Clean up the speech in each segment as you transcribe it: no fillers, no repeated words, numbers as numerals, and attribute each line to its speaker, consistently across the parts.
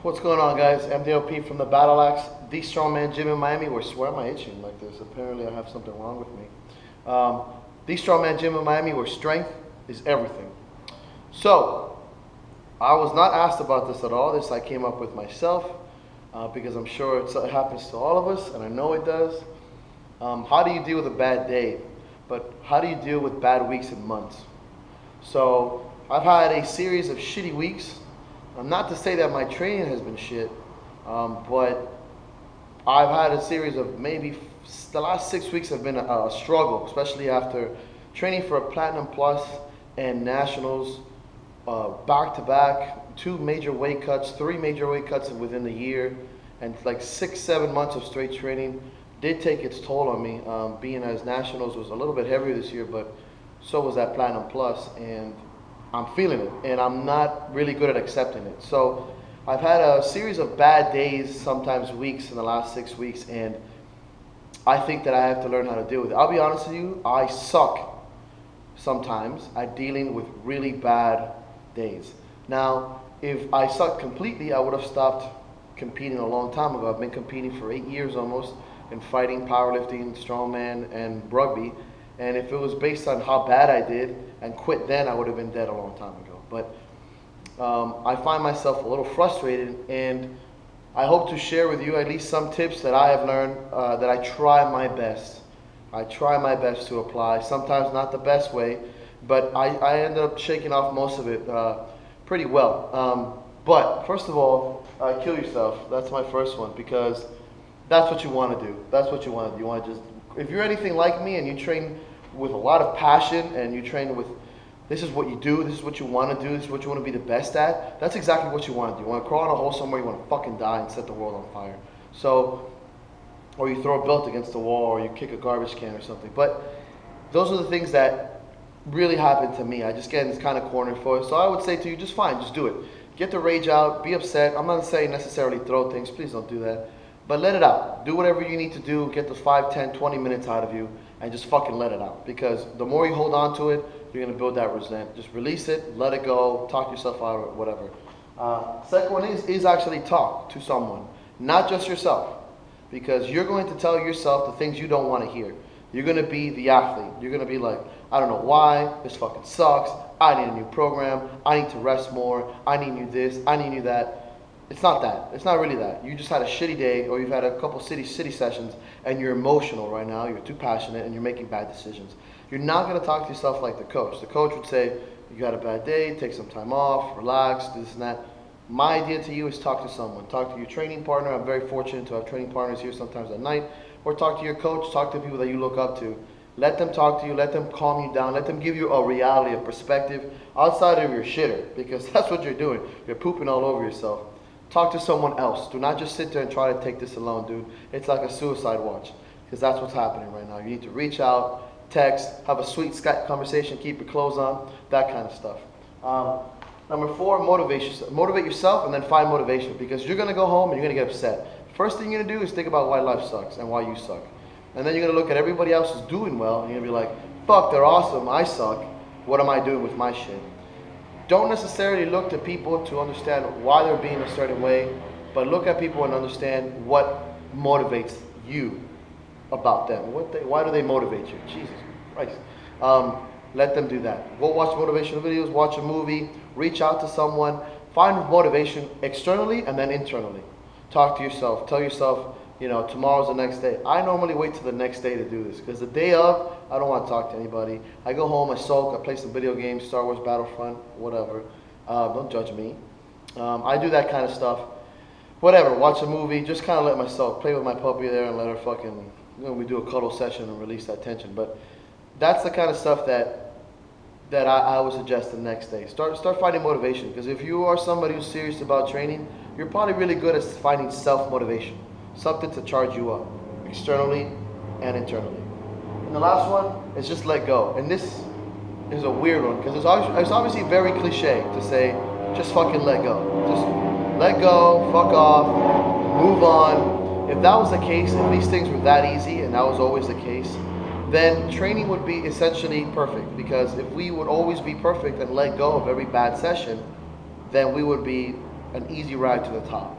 Speaker 1: What's going on, guys? MDOP from the Battle Axe, the Strongman Gym in Miami. Why am I itching like this? Apparently I have something wrong with me. The Strongman Gym in Miami, where strength is everything. So, I was not asked about this at all. This I came up with myself because I'm sure it happens to all of us, and I know it does. How do you deal with a bad day? But how do you deal with bad weeks and months? So, I've had a series of shitty weeks. Not to say that my training has been shit, but I've had a series of maybe the last 6 weeks have been a struggle, especially after training for a Platinum Plus and Nationals back to back, 2 major weight cuts, 3 major weight cuts within the year, and like 6-7 months of straight training did take its toll on me. Being as Nationals was a little bit heavier this year, but so was that Platinum Plus, and I'm feeling it, and I'm not really good at accepting it. So I've had a series of bad days, sometimes weeks in the last 6 weeks, and I think that I have to learn how to deal with it. I'll be honest with you, I suck sometimes at dealing with really bad days. Now, if I sucked completely, I would have stopped competing a long time ago. I've been competing for 8 years almost in fighting, powerlifting, strongman, and rugby. And if it was based on how bad I did and quit then, I would have been dead a long time ago. But I find myself a little frustrated, and I hope to share with you at least some tips that I have learned that I try my best. I try my best to apply, sometimes not the best way, but I ended up shaking off most of it pretty well. But first of all, kill yourself. That's my first one, because that's what you want to do. That's what you want to do. You want to just, if you're anything like me and you train with a lot of passion and you train with, this is what you do, this is what you want to do, this is what you want to be the best at, that's exactly what you want to do. You want to crawl in a hole somewhere, you want to fucking die and set the world on fire. So, or you throw a belt against the wall, or you kick a garbage can or something. But those are the things that really happen to me. I just get in this kind of corner for it. So I would say to you, just fine, just do it. Get the rage out, be upset. I'm not saying necessarily throw things, please don't do that. But let it out. Do whatever you need to do. Get those 5, 10, 20 minutes out of you and just fucking let it out. Because the more you hold on to it, you're going to build that resentment. Just release it, let it go, talk yourself out of it, whatever. Second one is actually talk to someone, not just yourself. Because you're going to tell yourself the things you don't want to hear. You're going to be the athlete. You're going to be like, I don't know why, this fucking sucks, I need a new program, I need to rest more, I need new this, I need new that. It's not that. It's not really that. You just had a shitty day, or you've had a couple city sessions, and you're emotional right now, you're too passionate, and you're making bad decisions. You're not going to talk to yourself like the coach. The coach would say, you had a bad day, take some time off, relax, do this and that. My idea to you is talk to someone. Talk to your training partner. I'm very fortunate to have training partners here sometimes at night. Or talk to your coach, talk to people that you look up to. Let them talk to you, let them calm you down, let them give you a reality, a perspective outside of your shitter, because that's what you're doing. You're pooping all over yourself. Talk to someone else. Do not just sit there and try to take this alone, dude. It's like a suicide watch, because that's what's happening right now. You need to reach out, text, have a sweet Skype conversation, keep your clothes on, that kind of stuff. Number 4, motivation. Motivate yourself and then find motivation, because you're going to go home and you're going to get upset. First thing you're going to do is think about why life sucks and why you suck. And then you're going to look at everybody else who's doing well and you're going to be like, fuck, they're awesome, I suck. What am I doing with my shit? Don't necessarily look to people to understand why they're being a certain way, but look at people and understand what motivates you about them. Why do they motivate you? Jesus Christ. Let them do that. Go watch motivational videos, watch a movie, reach out to someone, find motivation externally and then internally. Talk to yourself. Tell yourself, you know, tomorrow's the next day. I normally wait till the next day to do this, because the day of, I don't want to talk to anybody. I go home, I sulk, I play some video games, Star Wars Battlefront, whatever. Don't judge me. I do that kind of stuff. Whatever, watch a movie, just kind of let myself play with my puppy there and let her fucking, you know, we do a cuddle session and release that tension. But that's the kind of stuff that I would suggest the next day. Start finding motivation, because if you are somebody who's serious about training, you're probably really good at finding self-motivation. Something to charge you up, externally and internally. And the last one is just let go. And this is a weird one, because it's obviously very cliche to say, just fucking let go. Just let go, fuck off, move on. If that was the case, if these things were that easy and that was always the case, then training would be essentially perfect. Because if we would always be perfect and let go of every bad session, then we would be an easy ride to the top.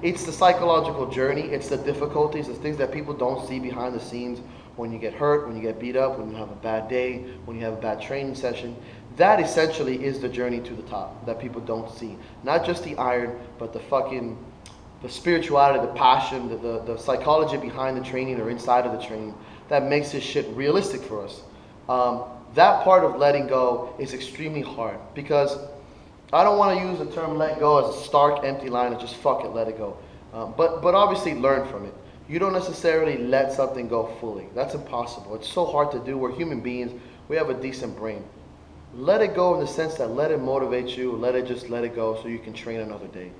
Speaker 1: It's the psychological journey, it's the difficulties, it's things that people don't see behind the scenes when you get hurt, when you get beat up, when you have a bad day, when you have a bad training session. That essentially is the journey to the top that people don't see. Not just the iron, but the spirituality, the passion, the psychology behind the training or inside of the training that makes this shit realistic for us. That part of letting go is extremely hard because I don't want to use the term let go as a stark, empty line and just fuck it, let it go. But obviously learn from it. You don't necessarily let something go fully. That's impossible. It's so hard to do. We're human beings. We have a decent brain. Let it go in the sense that let it motivate you. Let it go so you can train another day.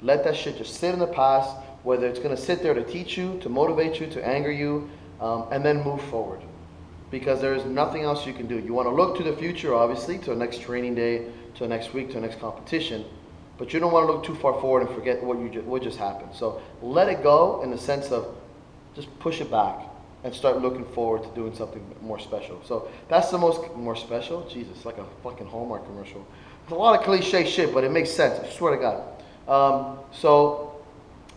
Speaker 1: Let that shit just sit in the past, whether it's going to sit there to teach you, to motivate you, to anger you, and then move forward. Because there is nothing else you can do. You want to look to the future, obviously, to the next training day, to the next week, to the next competition. But you don't want to look too far forward and forget what just happened. So let it go in the sense of just push it back and start looking forward to doing something more special. So that's the more special? Jesus, like a fucking Hallmark commercial. There's a lot of cliche shit, but it makes sense. I swear to God. So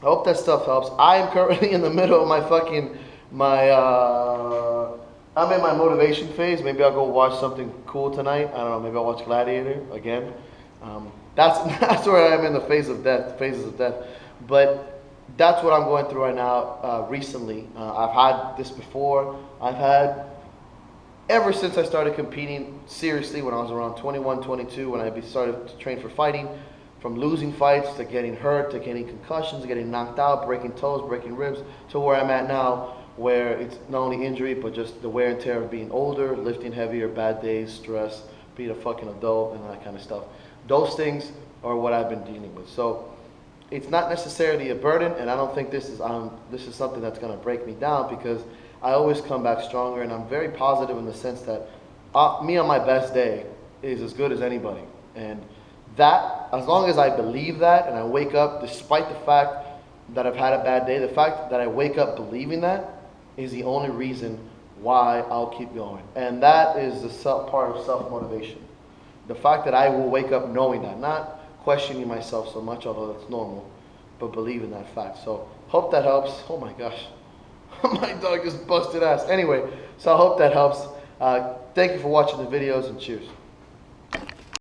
Speaker 1: I hope that stuff helps. I am currently in the middle of I'm in my motivation phase. Maybe I'll go watch something cool tonight. I don't know. Maybe I'll watch Gladiator again. That's where I am in the phases of death. But that's what I'm going through right now. Recently, I've had this before. I've had ever since I started competing seriously when I was around 21, 22, when I started to train for fighting. From losing fights to getting hurt to getting concussions, getting knocked out, breaking toes, breaking ribs, to where I'm at now, where it's not only injury, but just the wear and tear of being older, lifting heavier, bad days, stress, being a fucking adult, and that kind of stuff. Those things are what I've been dealing with. So it's not necessarily a burden, and I don't think this is something that's going to break me down, because I always come back stronger, and I'm very positive in the sense that me on my best day is as good as anybody. And that, as long as I believe that, and I wake up despite the fact that I've had a bad day, the fact that I wake up believing that is the only reason why I'll keep going. And that is the part of self-motivation. The fact that I will wake up knowing that, not questioning myself so much, although that's normal, but believing that fact. So hope that helps. Oh my gosh. My dog just busted ass. Anyway, so I hope that helps. Thank you for watching the videos, and cheers.